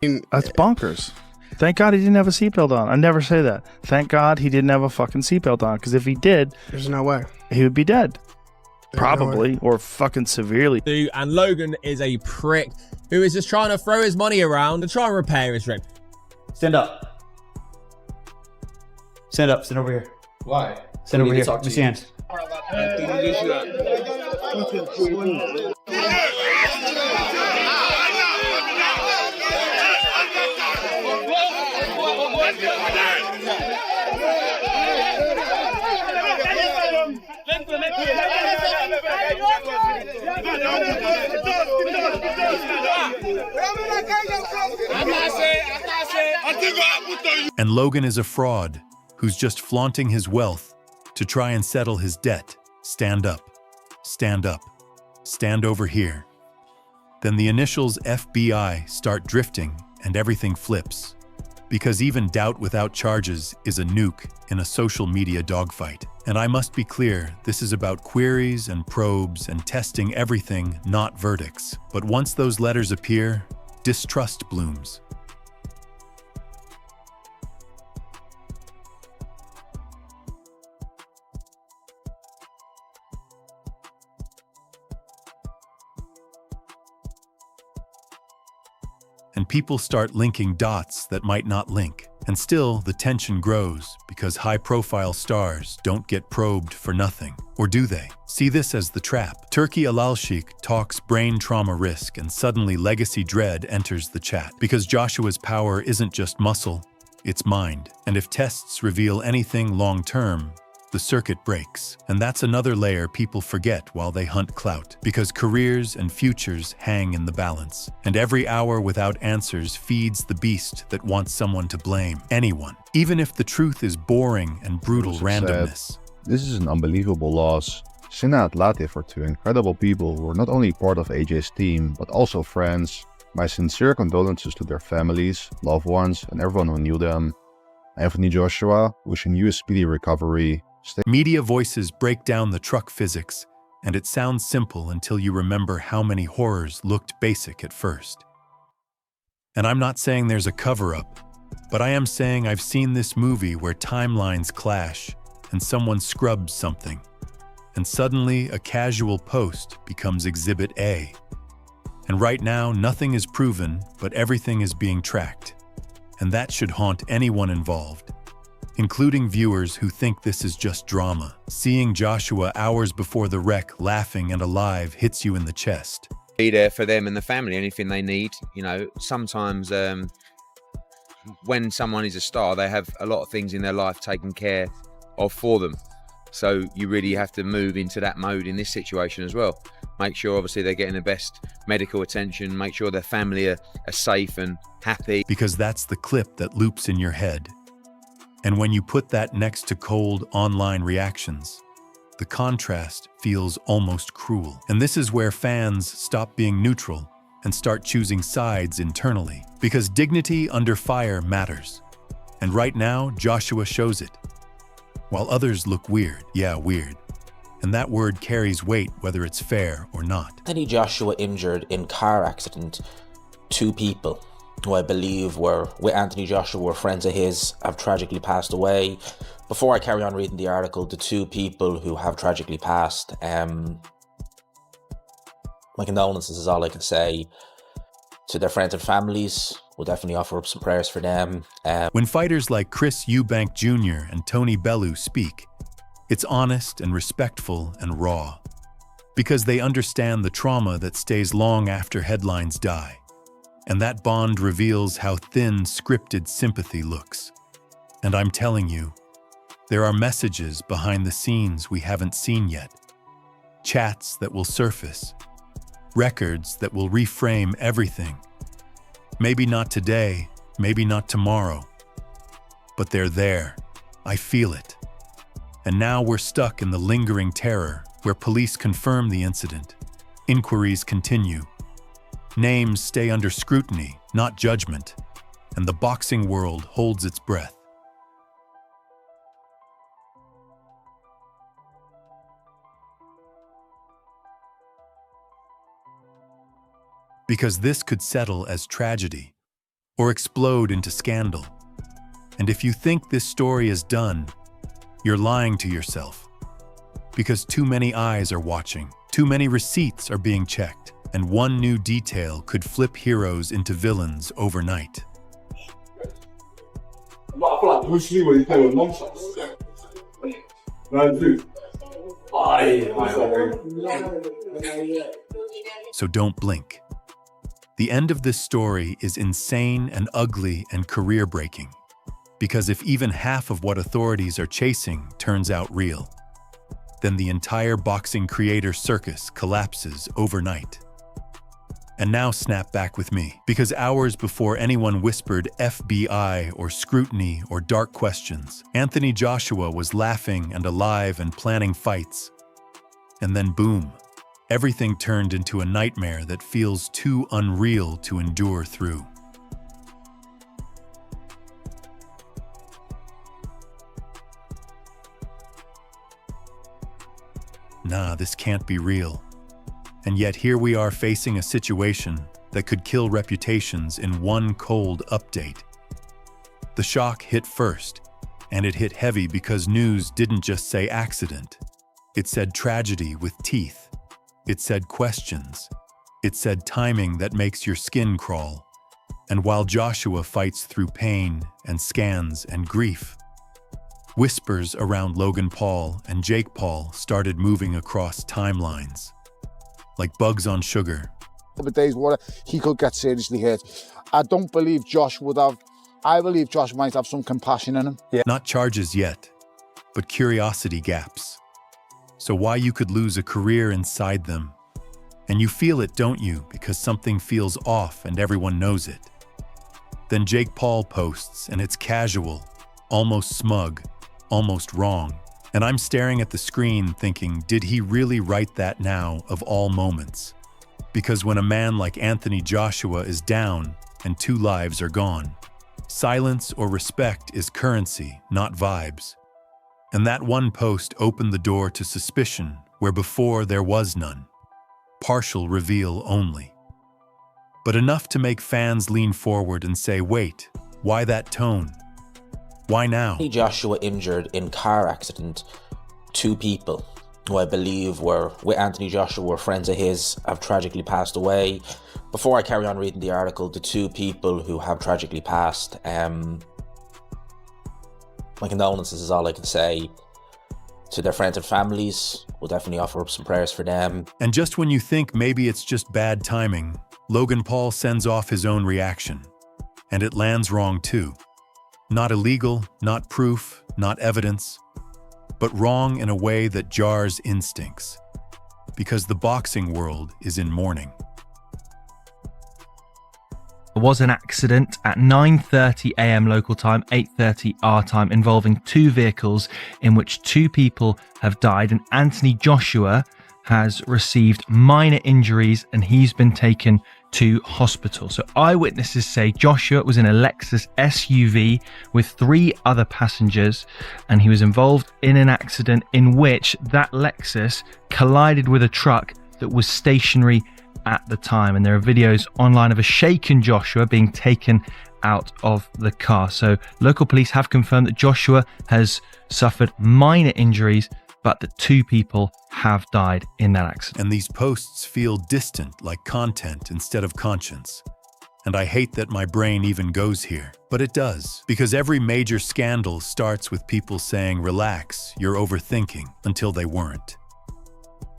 That's bonkers. Thank God he didn't have a seatbelt on. I never say that. Thank God he didn't have a fucking seatbelt on, because if he did, there's no way he would be dead. There's Probably, or fucking severely. And Logan is a prick who is just trying to throw his money around and try and repair his rep. Stand up. Stand up. Stand over here. Why? Stand over here. Let me see hands. And Logan is a fraud who's just flaunting his wealth to try and settle his debt. Stand up. Stand up. Stand over here. Then the initials FBI start drifting and everything flips. Because even doubt without charges is a nuke in a social media dogfight. And I must be clear, this is about queries and probes and testing everything, not verdicts. But once those letters appear, distrust blooms. And people start linking dots that might not link. And still, the tension grows because high-profile stars don't get probed for nothing. Or do they? See this as the trap. Turki Alalshik talks brain trauma risk, and suddenly legacy dread enters the chat. Because Joshua's power isn't just muscle, it's mind. And if tests reveal anything long-term, the circuit breaks. And that's another layer people forget while they hunt clout, because careers and futures hang in the balance. And every hour without answers feeds the beast that wants someone to blame. Anyone. Even if the truth is boring and brutal randomness. This is an unbelievable loss. Sinna and Latif are two incredible people who were not only part of AJ's team, but also friends. My sincere condolences to their families, loved ones, and everyone who knew them. Anthony Joshua, wishing you a speedy recovery. Media voices break down the truck physics, and it sounds simple until you remember how many horrors looked basic at first. And I'm not saying there's a cover-up, but I am saying I've seen this movie where timelines clash and someone scrubs something, and suddenly a casual post becomes Exhibit A. And right now, nothing is proven, but everything is being tracked. And that should haunt anyone involved, including viewers who think this is just drama. Seeing Joshua hours before the wreck laughing and alive hits you in the chest. Be there for them and the family, anything they need. You know, sometimes when someone is a star, they have a lot of things in their life taken care of for them. So you really have to move into that mode in this situation as well. Make sure obviously they're getting the best medical attention, make sure their family are safe and happy. Because that's the clip that loops in your head. And when you put that next to cold online reactions, the contrast feels almost cruel. And this is where fans stop being neutral and start choosing sides internally. Because dignity under fire matters. And right now, Joshua shows it. While others look weird. Yeah, weird. And that word carries weight whether it's fair or not. Anthony Joshua injured in car accident. 2 people who I believe were with Anthony Joshua were friends of his have tragically passed away. Before I carry on reading the article, the 2 people who have tragically passed, my condolences is all I can say to their friends and families. We'll definitely offer up some prayers for them. When fighters like Chris Eubank Jr. and Tony Bellew speak, it's honest and respectful and raw, because they understand the trauma that stays long after headlines die. And that bond reveals how thin scripted sympathy looks. And I'm telling you, there are messages behind the scenes we haven't seen yet. Chats that will surface. Records that will reframe everything. Maybe not today, maybe not tomorrow. But they're there. I feel it. And now we're stuck in the lingering terror where police confirm the incident. Inquiries continue. Names stay under scrutiny, not judgment, and the boxing world holds its breath. Because this could settle as tragedy, or explode into scandal. And if you think this story is done, you're lying to yourself. Because too many eyes are watching, too many receipts are being checked, and one new detail could flip heroes into villains overnight. So don't blink. The end of this story is insane and ugly and career-breaking. Because if even half of what authorities are chasing turns out real, then the entire boxing creator circus collapses overnight. And now snap back with me, because hours before anyone whispered FBI or scrutiny or dark questions, Anthony Joshua was laughing and alive and planning fights. And then boom, everything turned into a nightmare that feels too unreal to endure through. Nah, this can't be real. And yet here we are facing a situation that could kill reputations in one cold update. The shock hit first, and it hit heavy because news didn't just say accident. It said tragedy with teeth. It said questions. It said timing that makes your skin crawl. And while Joshua fights through pain and scans and grief, whispers around Logan Paul and Jake Paul started moving across timelines. Like bugs on sugar. The days where he could get seriously hurt. I don't believe Josh would have. I believe Josh might have some compassion in him. Yeah. Not charges yet, but curiosity gaps. So why you could lose a career inside them. And you feel it, don't you? Because something feels off and everyone knows it. Then Jake Paul posts and it's casual, almost smug, almost wrong. And I'm staring at the screen thinking, did he really write that now of all moments? Because when a man like Anthony Joshua is down and 2 lives are gone, silence or respect is currency, not vibes. And that one post opened the door to suspicion where before there was none. Partial reveal only. But enough to make fans lean forward and say, wait, why that tone? Why now? Anthony Joshua injured in car accident. 2 people who I believe were with Anthony Joshua were friends of his have tragically passed away. Before I carry on reading the article, the 2 people who have tragically passed, my condolences is all I can say to their friends and families. We'll definitely offer up some prayers for them. And just when you think maybe it's just bad timing, Logan Paul sends off his own reaction. And it lands wrong too. Not illegal, not proof, not evidence, but wrong in a way that jars instincts. Because the boxing world is in mourning. There was an accident at 9:30 a.m. local time, 8:30 our time, involving 2 vehicles in which 2 people have died, and Anthony Joshua has received minor injuries and he's been taken to hospital. So eyewitnesses say Joshua was in a Lexus SUV with 3 other passengers, and he was involved in an accident in which that Lexus collided with a truck that was stationary at the time. And there are videos online of a shaken Joshua being taken out of the car. So local police have confirmed that Joshua has suffered minor injuries, but that 2 people have died in that accident. And these posts feel distant, like content instead of conscience. And I hate that my brain even goes here, but it does. Because every major scandal starts with people saying, relax, you're overthinking, until they weren't.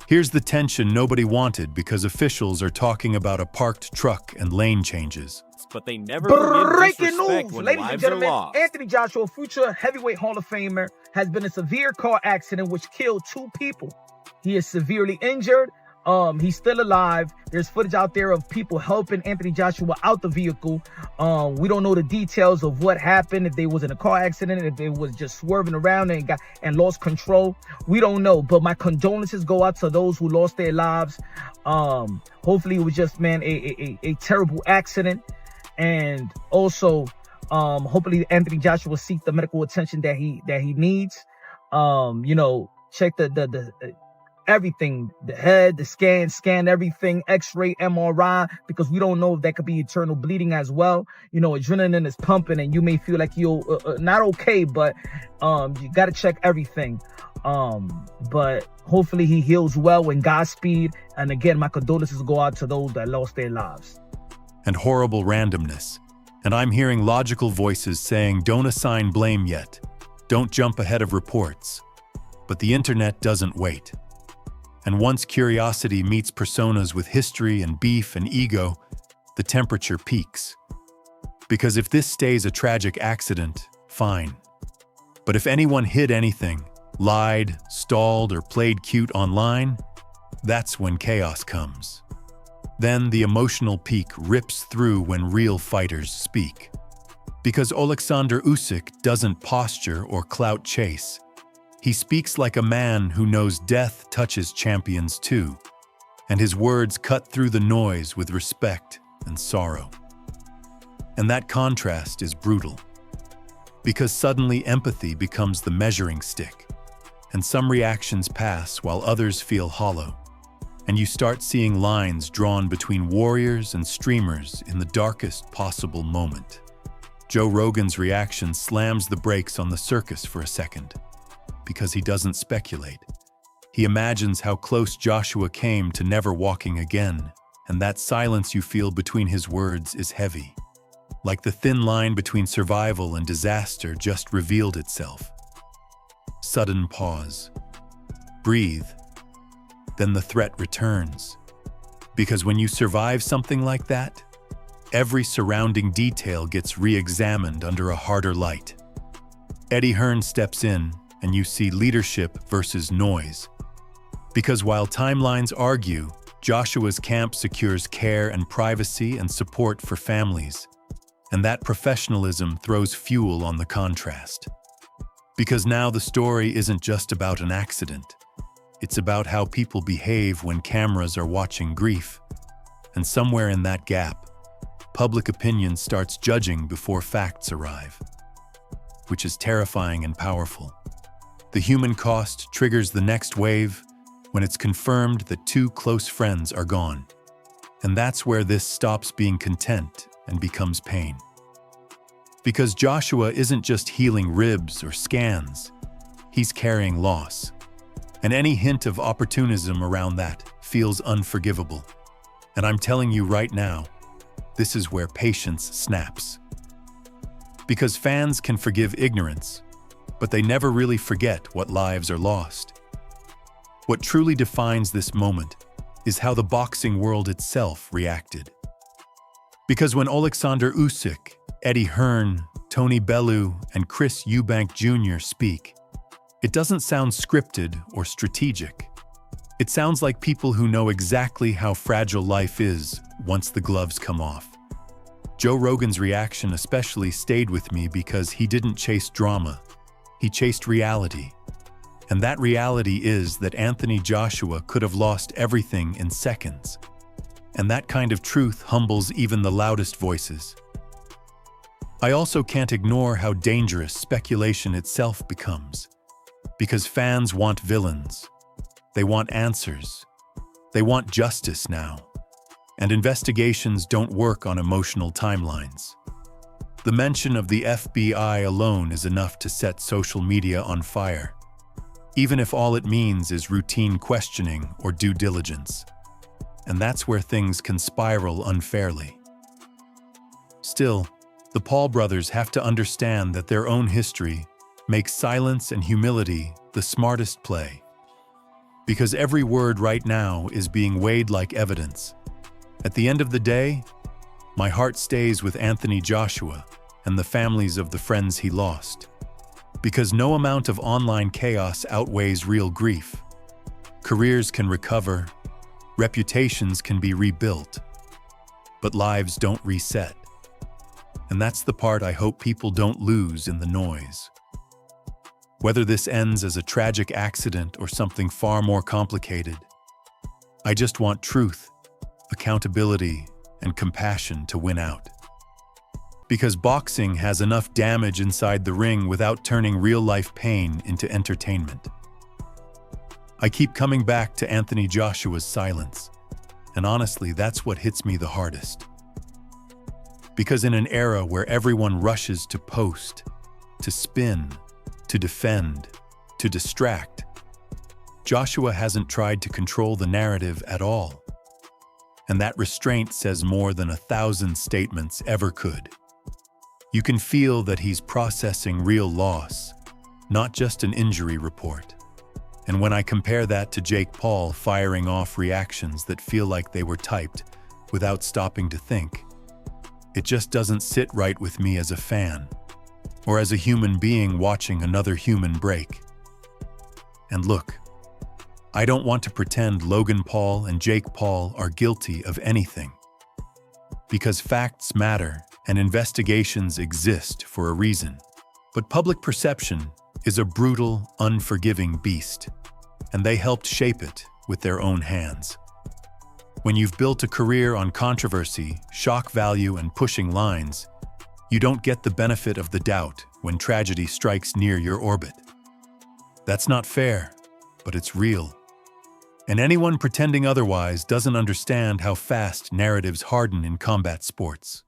Here's the tension nobody wanted because officials are talking about a parked truck and lane changes. But they never breaking news, ladies and gentlemen. Anthony Joshua, future heavyweight Hall of Famer, has been in a severe car accident which killed 2 people. He is severely injured. He's still alive. There's footage out there of people helping Anthony Joshua out the vehicle. We don't know the details of what happened, if they was in a car accident, if they was just swerving around and lost control. We don't know, but my condolences go out to those who lost their lives. Hopefully it was just, man, a terrible accident. And also, hopefully Anthony Joshua will seek the medical attention that he needs. You know, check the everything, the head, the scan everything, x-ray, MRI, because we don't know if that could be internal bleeding as well. You know, adrenaline is pumping and you may feel like you're not okay, but you got to check everything. But hopefully he heals well, and Godspeed. And again, my condolences go out to those that lost their lives. And horrible randomness. And I'm hearing logical voices saying, don't assign blame yet. Don't jump ahead of reports. But the internet doesn't wait. And once curiosity meets personas with history and beef and ego, the temperature peaks. Because if this stays a tragic accident, fine. But if anyone hid anything, lied, stalled, or played cute online, that's when chaos comes. Then the emotional peak rips through when real fighters speak. Because Oleksandr Usyk doesn't posture or clout chase. He speaks like a man who knows death touches champions too, and his words cut through the noise with respect and sorrow. And that contrast is brutal. Because suddenly empathy becomes the measuring stick, and some reactions pass while others feel hollow. And you start seeing lines drawn between warriors and streamers in the darkest possible moment. Joe Rogan's reaction slams the brakes on the circus for a second, because he doesn't speculate. He imagines how close Joshua came to never walking again, and that silence you feel between his words is heavy. Like the thin line between survival and disaster just revealed itself. Sudden pause. Breathe. Then the threat returns. Because when you survive something like that, every surrounding detail gets re-examined under a harder light. Eddie Hearn steps in, and you see leadership versus noise. Because while timelines argue, Joshua's camp secures care and privacy and support for families. And that professionalism throws fuel on the contrast. Because now the story isn't just about an accident. It's about how people behave when cameras are watching grief. And somewhere in that gap, public opinion starts judging before facts arrive. Which is terrifying and powerful. The human cost triggers the next wave when it's confirmed that two close friends are gone. And that's where this stops being content and becomes pain. Because Joshua isn't just healing ribs or scans, he's carrying loss. And any hint of opportunism around that feels unforgivable. And I'm telling you right now, this is where patience snaps. Because fans can forgive ignorance, but they never really forget what lives are lost. What truly defines this moment is how the boxing world itself reacted. Because when Oleksandr Usyk, Eddie Hearn, Tony Bellew, and Chris Eubank Jr. speak, it doesn't sound scripted or strategic. It sounds like people who know exactly how fragile life is once the gloves come off. Joe Rogan's reaction especially stayed with me because he didn't chase drama. He chased reality. And that reality is that Anthony Joshua could have lost everything in seconds. And that kind of truth humbles even the loudest voices. I also can't ignore how dangerous speculation itself becomes. Because fans want villains. They want answers. They want justice now. And investigations don't work on emotional timelines. The mention of the FBI alone is enough to set social media on fire, even if all it means is routine questioning or due diligence. And that's where things can spiral unfairly. Still, the Paul brothers have to understand that their own history makes silence and humility the smartest play. Because every word right now is being weighed like evidence. At the end of the day, my heart stays with Anthony Joshua and the families of the friends he lost. Because no amount of online chaos outweighs real grief. Careers can recover, reputations can be rebuilt, but lives don't reset. And that's the part I hope people don't lose in the noise. Whether this ends as a tragic accident or something far more complicated, I just want truth, accountability, and compassion to win out. Because boxing has enough damage inside the ring without turning real-life pain into entertainment. I keep coming back to Anthony Joshua's silence, and honestly, that's what hits me the hardest. Because in an era where everyone rushes to post, to spin, to defend, to distract, Joshua hasn't tried to control the narrative at all. And that restraint says more than 1,000 statements ever could. You can feel that he's processing real loss, not just an injury report. And when I compare that to Jake Paul firing off reactions that feel like they were typed without stopping to think, it just doesn't sit right with me as a fan, or as a human being watching another human break. And look, I don't want to pretend Logan Paul and Jake Paul are guilty of anything. Because facts matter and investigations exist for a reason. But public perception is a brutal, unforgiving beast, and they helped shape it with their own hands. When you've built a career on controversy, shock value, and pushing lines, you don't get the benefit of the doubt when tragedy strikes near your orbit. That's not fair, but it's real. And anyone pretending otherwise doesn't understand how fast narratives harden in combat sports.